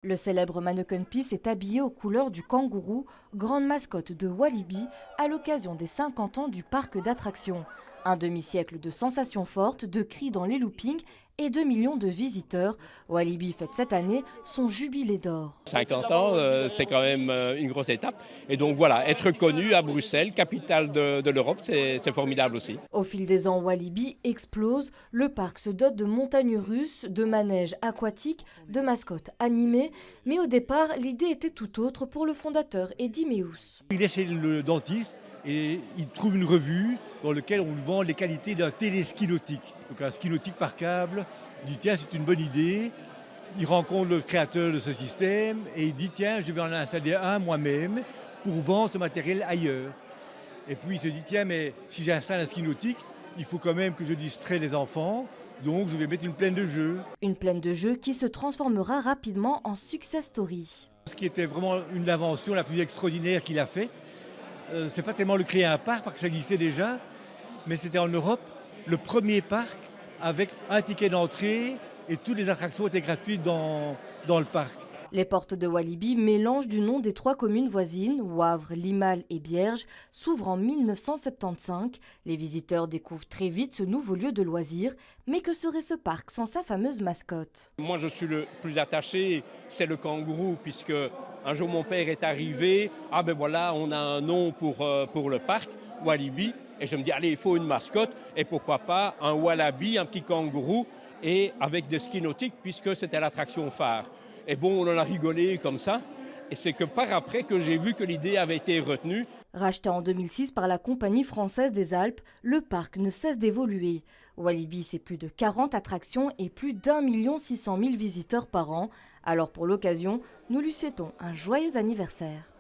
Le célèbre mannequin Peace est habillé aux couleurs du kangourou, grande mascotte de Walibi, à l'occasion des 50 ans du parc d'attractions. Un demi-siècle de sensations fortes, de cris dans les loopings et 2 millions de visiteurs. Walibi fête cette année son jubilé d'or. 50 ans, c'est quand même une grosse étape. Et donc voilà, être connu à Bruxelles, capitale de l'Europe, c'est formidable aussi. Au fil des ans, Walibi explose. Le parc se dote de montagnes russes, de manèges aquatiques, de mascottes animées. Mais au départ, l'idée était tout autre pour le fondateur Eddy Meus. Il est chez le dentiste et il trouve une revue dans laquelle on lui vend les qualités d'un téléski nautique. Donc un ski nautique par câble. Il dit tiens, c'est une bonne idée. Il rencontre le créateur de ce système et il dit tiens, je vais en installer un moi-même pour vendre ce matériel ailleurs. Et puis il se dit tiens, mais si j'installe un ski nautique, il faut quand même que je distrais les enfants. Donc je vais mettre une plaine de jeux. Une plaine de jeux qui se transformera rapidement en success story. Ce qui était vraiment une invention la plus extraordinaire qu'il a faite, c'est pas tellement le créer un parc, parce que ça existait déjà, mais c'était en Europe le premier parc avec un ticket d'entrée et toutes les attractions étaient gratuites dans le parc. Les portes de Walibi, mélange du nom des 3 communes voisines, Wavre, Limal et Bierge, s'ouvrent en 1975. Les visiteurs découvrent très vite ce nouveau lieu de loisirs. Mais que serait ce parc sans sa fameuse mascotte? Moi, je suis le plus attaché, c'est le kangourou, puisque un jour mon père est arrivé. Ah ben voilà, on a un nom pour le parc, Walibi. Et je me dis, allez, il faut une mascotte. Et pourquoi pas un wallaby, un petit kangourou, et avec des skis nautiques, puisque c'était l'attraction phare. Et bon, on en a rigolé comme ça. Et c'est que par après que j'ai vu que l'idée avait été retenue. Racheté en 2006 par la Compagnie française des Alpes, le parc ne cesse d'évoluer. Walibi, c'est plus de 40 attractions et plus d'1 600 000 visiteurs par an. Alors pour l'occasion, nous lui souhaitons un joyeux anniversaire.